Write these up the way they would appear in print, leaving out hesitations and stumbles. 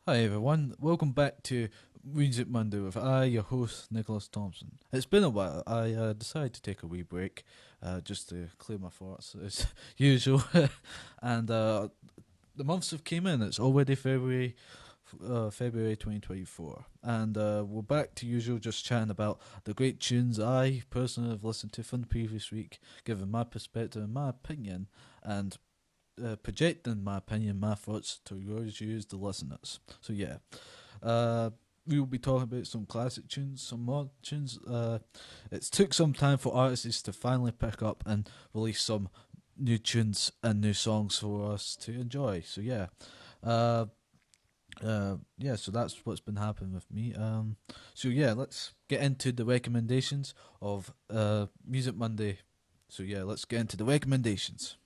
Hi everyone, welcome back to Music Monday with your host Nicholas Thompson. It's been a while. I decided to take a wee break, just to clear my thoughts as usual, and the months have came in. It's already February, February 2024, and we're back to usual, just chatting about the great tunes I personally have listened to from the previous week, giving my perspective and my opinion, and projecting my opinion, my thoughts to yours, the listeners. So yeah, we will be talking about some classic tunes, some mod tunes. It's took some time for artists to finally pick up and release some new tunes and new songs for us to enjoy. So yeah, uh, yeah. So that's what's been happening with me. So yeah, let's get into the recommendations of Music Monday. So yeah, let's get into the recommendations.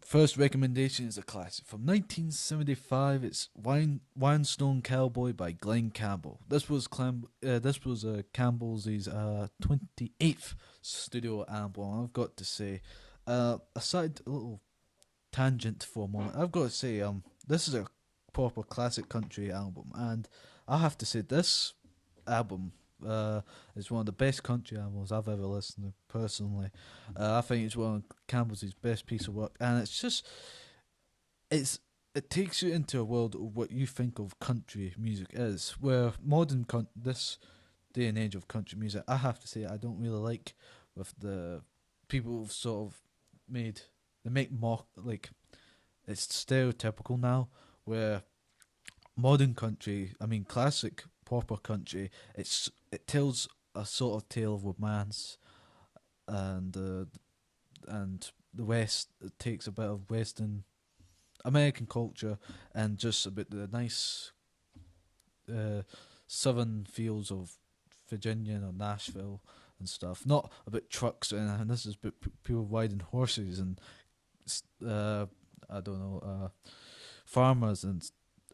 First recommendation is a classic from 1975. It's Rhinestone Cowboy by Glen Campbell. This was Campbell's 28th studio album. I've got to say, aside a little tangent for a moment, I've got to say, this is a proper classic country album, and I have to say this album is one of the best country albums I've ever listened to personally. I think it's one of Campbell's best piece of work, and it's it takes you into a world of what you think of country music is, where this day and age of country music, I have to say I don't really like with the people who've sort of made they make mock like it's stereotypical now, where modern country, I mean classic proper country, it tells a sort of tale of romance and the West takes a bit of Western American culture and just a bit the nice uh, southern feels of Virginia or Nashville and stuff. Not about trucks and this is about people riding horses and uh, I don't know farmers and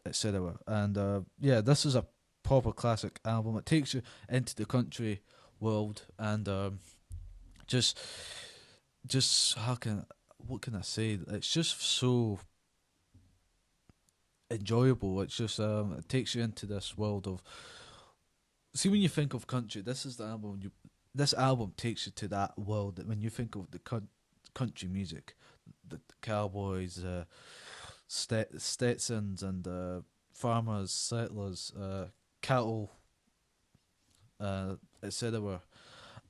etc. And yeah, this is a proper classic album. It takes you into the country world and just how can what can I say? It's just so enjoyable. It's just it takes you into this world of see when you think of country. This album takes you to that world. That when you think of the country music, the cowboys, Stetsons, and farmers, settlers, cattle, etc.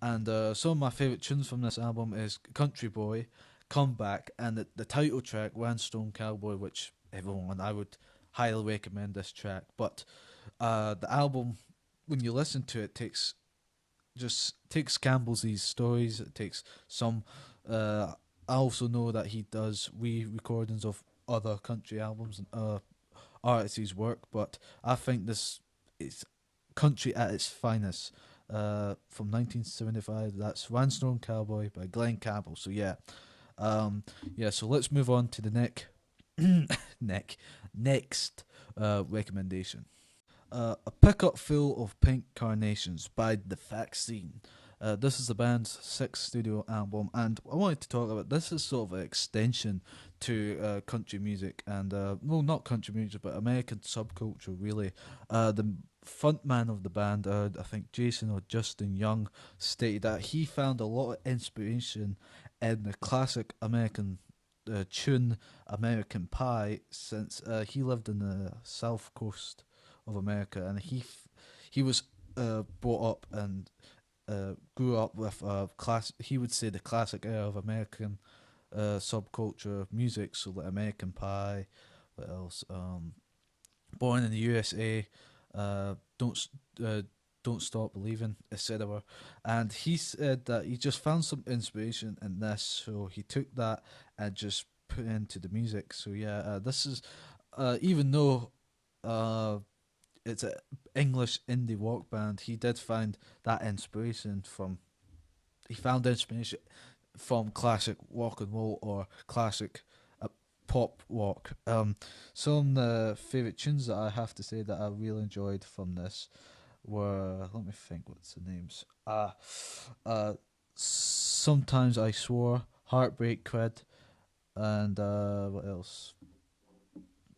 And some of my favourite tunes from this album is Country Boy, Comeback, and the title track, Rhinestone Cowboy, which everyone, I would highly recommend this track. But the album, when you listen to it, takes Campbell's these stories. It takes some. I also know that he does re-recordings of other country albums and artists' work, but I think this is country at its finest. From 1975, that's Rhinestone Cowboy by Glen Campbell. So yeah. So let's move on to the next recommendation. A pickup full of pink carnations by the Vaccine. This is the band's sixth studio album, and I wanted to talk about this is sort of an extension to country music and well, not country music, but American subculture. Really, the frontman of the band, I think Jason or Justin Young, stated that he found a lot of inspiration in the classic American tune "American Pie" since he lived in the South Coast of America, and he was brought up and grew up with class. He would say the classic era of American subculture music, so like American Pie. What else? Born in the USA. Don't don't stop believing, etc. And he said that he just found some inspiration in this, so he took that and just put it into the music. So yeah, this is even though it's an English indie rock band, he did find that inspiration from. He found inspiration from classic rock and roll or classic pop rock. Some favorite tunes that I have to say that I really enjoyed from this were, let me think, what's the names? Sometimes I Swore, Heartbreak Cred, and what else?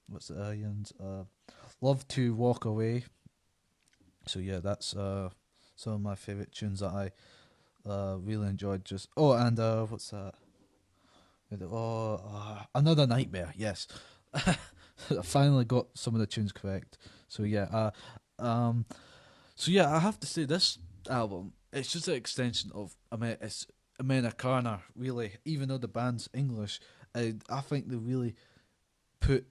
what's the Ions? Love to Walk Away. So yeah, that's some of my favorite tunes that I really enjoyed. Just and what's that? Another Nightmare. Yes, I finally got some of the tunes correct. So yeah, I have to say this album. It's just an extension of it's Americana, really. Even though the band's English, I think they really put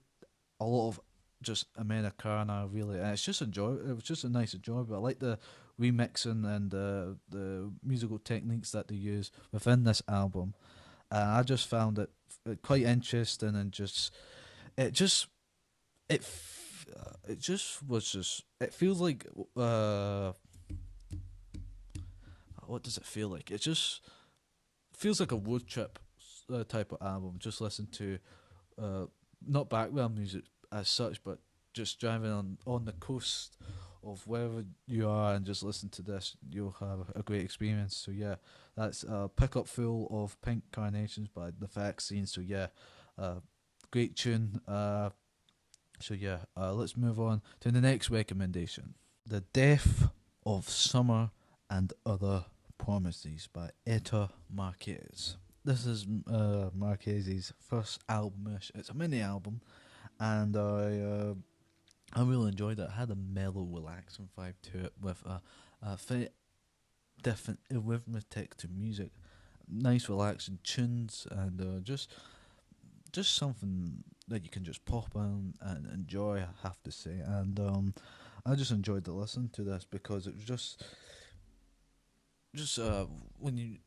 a lot of just Americana, really, and it's just enjoy. It was just a nice enjoyable. I like the remixing and the musical techniques that they use within this album. I just found it quite interesting, and it just it just was just it feels like what does it feel like? It just feels like a road trip type of album. Just listen to uh, not background music as such, but just driving on the coast of wherever you are and just listen to this, you'll have a great experience. So yeah, that's Pickup Full of Pink Carnations by The Vaccine. So yeah, great tune. Let's move on to the next recommendation. The Death of Summer and Other Promises by Etta Marquez. This is Marquez's first album. It's a mini album, and I really enjoyed it. It had a mellow, relaxing vibe to it with a very different arithmetic to music, nice, relaxing tunes, and just something that you can just pop on and enjoy. I have to say, and I just enjoyed the listen to this because it was just when you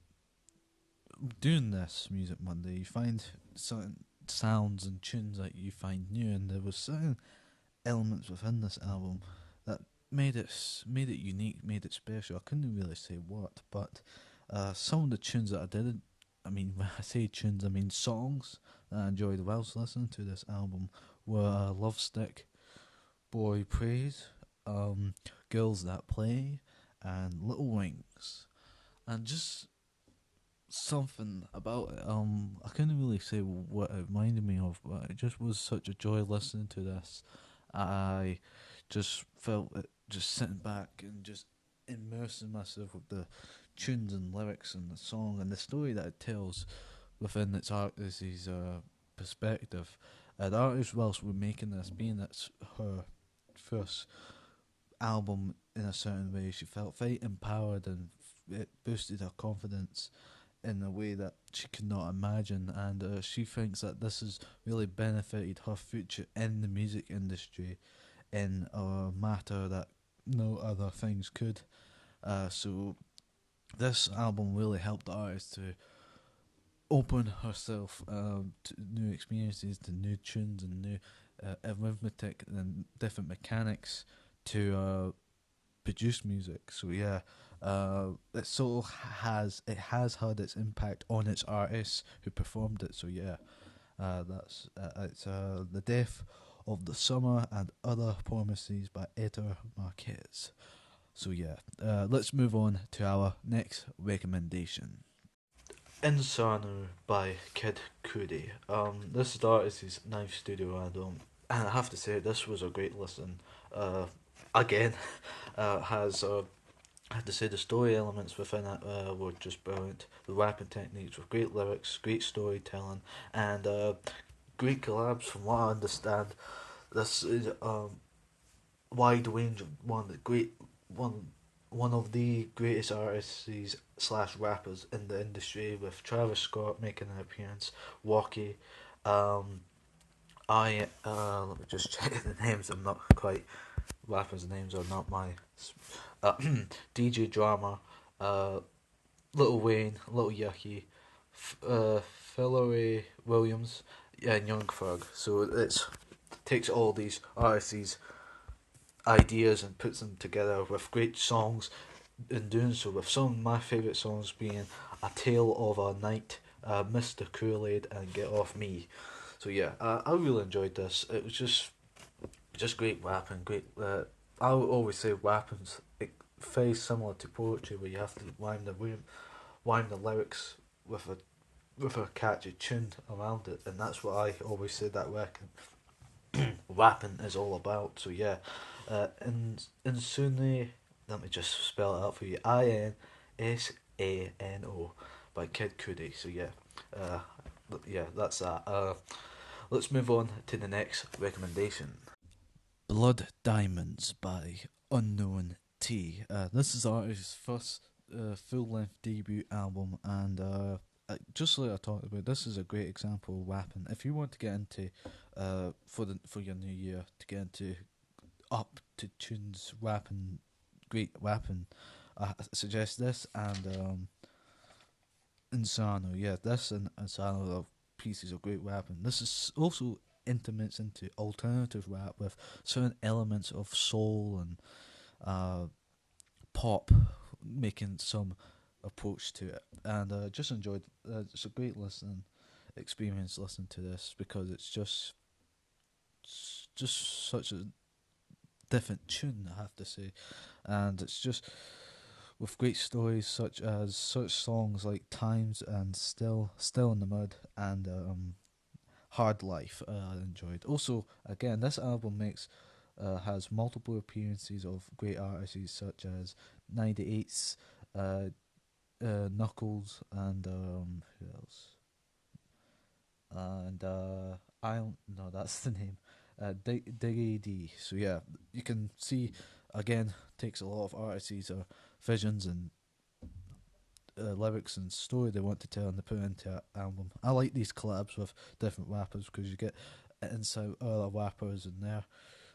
doing this Music Monday, you find certain sounds and tunes that you find new, and there was certain elements within this album that made it unique, made it special. I couldn't really say what, but some of the tunes that I did, I mean, when I say tunes, I mean songs that I enjoyed whilst listening to this album were Love Stick, Boy Praise, Girls That Play, and Little Wings, and just something about it. I couldn't really say what it reminded me of, but it just was such a joy listening to this. I just felt it just sitting back and just immersing myself with the tunes and lyrics and the song and the story that it tells within its artist's perspective. The artist, whilst we're making this, being it's her first album in a certain way, she felt very empowered and it boosted her confidence in a way that she could not imagine, and she thinks that this has really benefited her future in the music industry in a matter that no other things could. So this album really helped the artist to open herself to new experiences, to new tunes and new arithmetic and different mechanics to produce music. So yeah, it sort of has had its impact on its artists who performed it. So yeah, that's it's The Death of the Summer and Other Promises by Etta Marquez. So yeah, let's move on to our next recommendation. INSANO by Kid Cudi. This is the artist's ninth studio album, and I have to say this was a great listen. Again, has I have to say the story elements within it were just brilliant. The rapping techniques with great lyrics, great storytelling, and great collabs. From what I understand, this is wide range of one of the greatest artists slash rappers in the industry, with Travis Scott making an appearance, Walkie, let me just check the names. I'm not quite rappers' names are not my uh, DJ Drama, uh, Little Wayne, Little Yucky, Phillery Williams, and Young Thug. So it takes all these artists' ideas and puts them together with great songs. In doing so, with some of my favourite songs being "A Tale of a Night," "Mr. Kool-Aid," and "Get Off Me." So yeah, I really enjoyed this. It was just great rapping. Great. I would always say rapping's very similar to poetry, where you have to rhyme the lyrics with a catchy tune around it, and that's what I always say that working. rapping is all about. So yeah, INSANO. Let me just spell it out for you. INSANO by Kid Cudi. So yeah, uh, yeah, that's that. Let's move on to the next recommendation. Blood Diamonds by Unknown T. This is the artist's first full-length debut album, and just like I talked about, this is a great example of rapping. If you want to get into for your new year to get into up to tunes rapping, great rapping, I suggest this and Insano. Yeah, this and Insano are pieces of great rapping. This is also intimates into alternative rap with certain elements of soul and pop, making some approach to it. And just enjoyed. It's a great listening experience listening to this because it's just such a different tune, I have to say, and it's just with great stories such as such songs like Times and Still in the Mud and Hard Life. I enjoyed. Also, again, this album makes has multiple appearances of great artists such as 98's Knuckles and who else? And I don't know, that's the name. Diggy D. So yeah, you can see again takes a lot of artists or visions and lyrics and story they want to tell and they put into an album. I like these collabs with different rappers because you get insight other rappers and their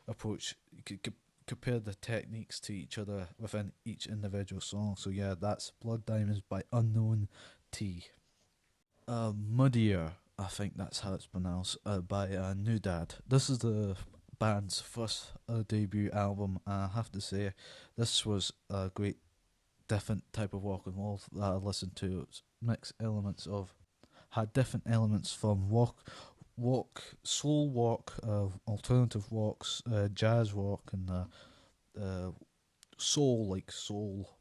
approach. You could compare the techniques to each other within each individual song. So yeah, that's Blood Diamonds by Unknown T. Muddier, I think that's how it's pronounced, by NewDad. This is the band's first debut album. I have to say, this was a great different type of rock and roll that I listened to. It's mixed elements of had different elements from rock, soul rock, alternative rocks, jazz rock, and soul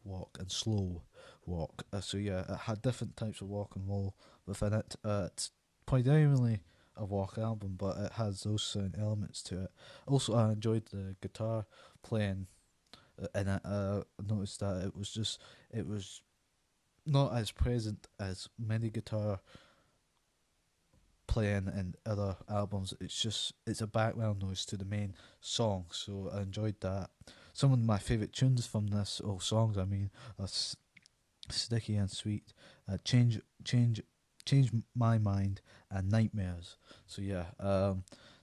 rock and slow rock. So yeah, it had different types of rock and roll within it. It's primarily a rock album, but it has those certain elements to it. Also, I enjoyed the guitar playing in it. I noticed that it was not as present as many guitar playing in other albums. It's a background noise to the main song, so I enjoyed that. Some of my favourite tunes from this, or songs I mean, are Sticky and Sweet, Change My Mind, and Nightmares. So yeah,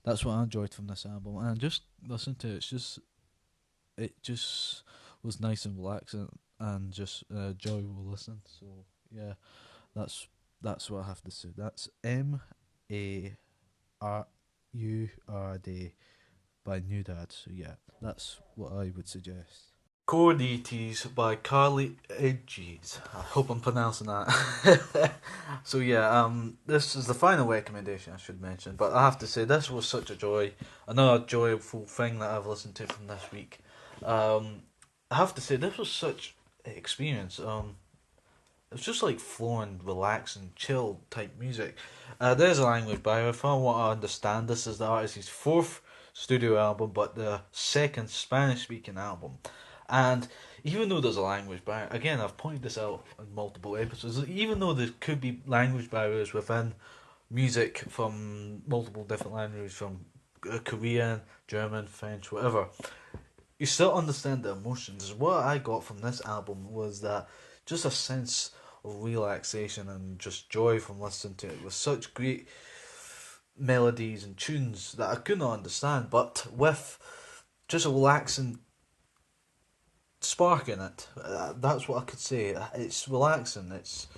that's what I enjoyed from this album, and just listen to it. It just was nice and relaxing and just enjoyable listen. So yeah, that's that's what I have to say. That's MARURD by NewDad. So yeah, that's what I would suggest. Coordinates by Carly Edges. I hope I'm pronouncing that. So yeah, this is the final recommendation I should mention, but I have to say this was such a joy, another joyful thing that I've listened to from this week. I have to say this was such an experience. It was just like flowing, relaxing, chill type music. There's a language barrier. From what I understand, this is the artist's fourth studio album, but the second Spanish-speaking album. And even though there's a language barrier, again, I've pointed this out in multiple episodes. Even though there could be language barriers within music from multiple different languages, from Korean, German, French, whatever, you still understand the emotions. What I got from this album was that just a sense of relaxation and just joy from listening to it with such great melodies and tunes that I could not understand, but with just a relaxing spark in it. That's what I could say. It's relaxing. It's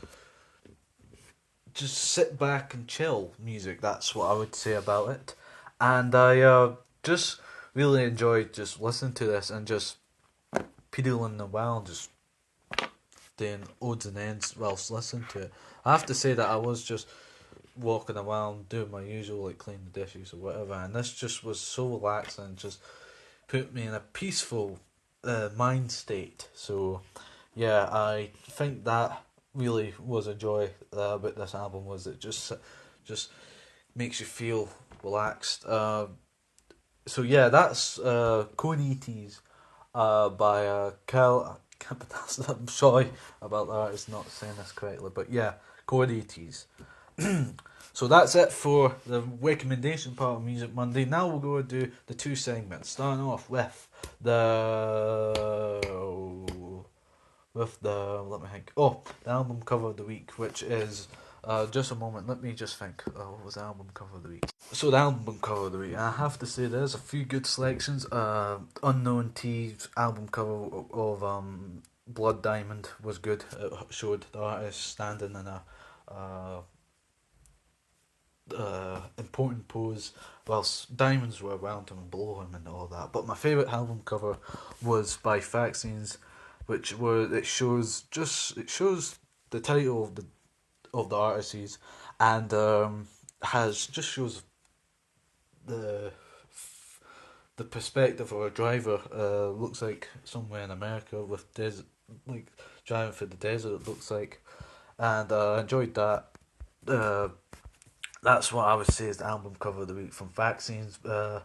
just sit back and chill music. That's what I would say about it. And I just really enjoyed just listening to this and just pedaling around, just doing odds and ends whilst listening to it. I have to say that I was just walking around doing my usual, like cleaning the dishes or whatever, and this just was so relaxing, just put me in a peaceful mind state. So yeah, I think that really was a joy about this album, was it just makes you feel relaxed. So yeah, that's Conites by Cal. I can't pronounce that. I'm sorry about that. It's not saying this correctly, but yeah, Conites. So that's it for the recommendation part of Music Monday. Now we'll go and do the two segments. Starting off with the let me think. Oh, the album cover of the week, which is just a moment. Let me just think. What was the album cover of the week? So the album cover of the week. I have to say there's a few good selections. Unknown T's album cover of Blood Diamond was good. It showed the artist standing in a important pose whilst diamonds were around him and below him and all that. But my favourite album cover was by Vaccines, which were it shows the title of the artists and has just shows the the perspective of a driver. Looks like somewhere in America with desert, like driving through the desert. It looks like, and I enjoyed that. Uh, that's what I would say is the album cover of the week from Vaccines. A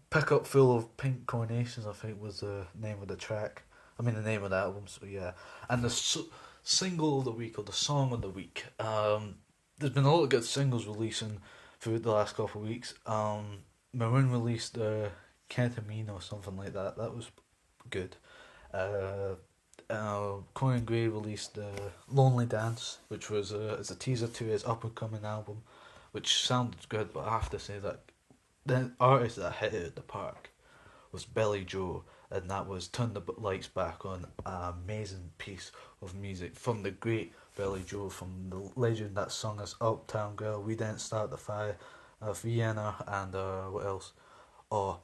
pickup full of pink carnations, I think, was the name of the track. I mean, the name of the album. So yeah, and the single of the week or the song of the week. There's been a lot of good singles releasing throughout the last couple of weeks. Maroon released Ketamine or something like that. That was good. Uh, Conan Gray released Lonely Dance, which was as a teaser to his up and coming album, which sounded good, but I have to say that the artist that hit it at the park was Billy Joe, and that was Turn the Lights Back On, an amazing piece of music from the great Billy Joe, from the legend that sung us Uptown Girl, We Didn't Start the Fire, Vienna, and what else? Oh,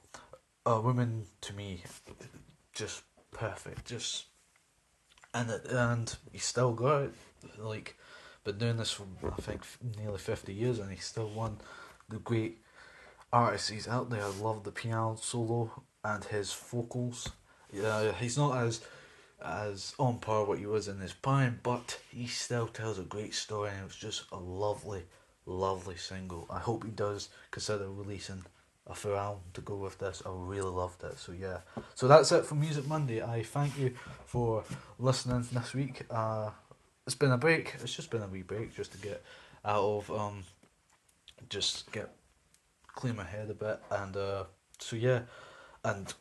A Woman to Me, just perfect, just and he still got it, like, been doing this for I think nearly 50 years, and he's still one the great artists he's out there. I love the piano solo and his vocals. Yeah, he's not as on par what he was in his prime, but he still tells a great story, and it was just a lovely, lovely single. I hope he does consider releasing a full album to go with this. I really loved it. So yeah, so that's it for Music Monday. I thank you for listening this week. It's been a break. It's just been a wee break just to get out of just get clear my head a bit, and so yeah, and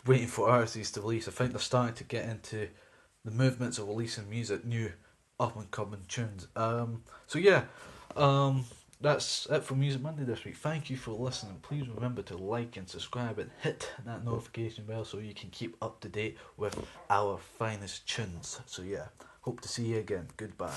waiting for artists to release. I think they're starting to get into the movements of releasing music, new up and coming tunes. So yeah, that's it for Music Monday this week. Thank you for listening. Please remember to like and subscribe and hit that notification bell so you can keep up to date with our finest tunes. So yeah, hope to see you again. Goodbye.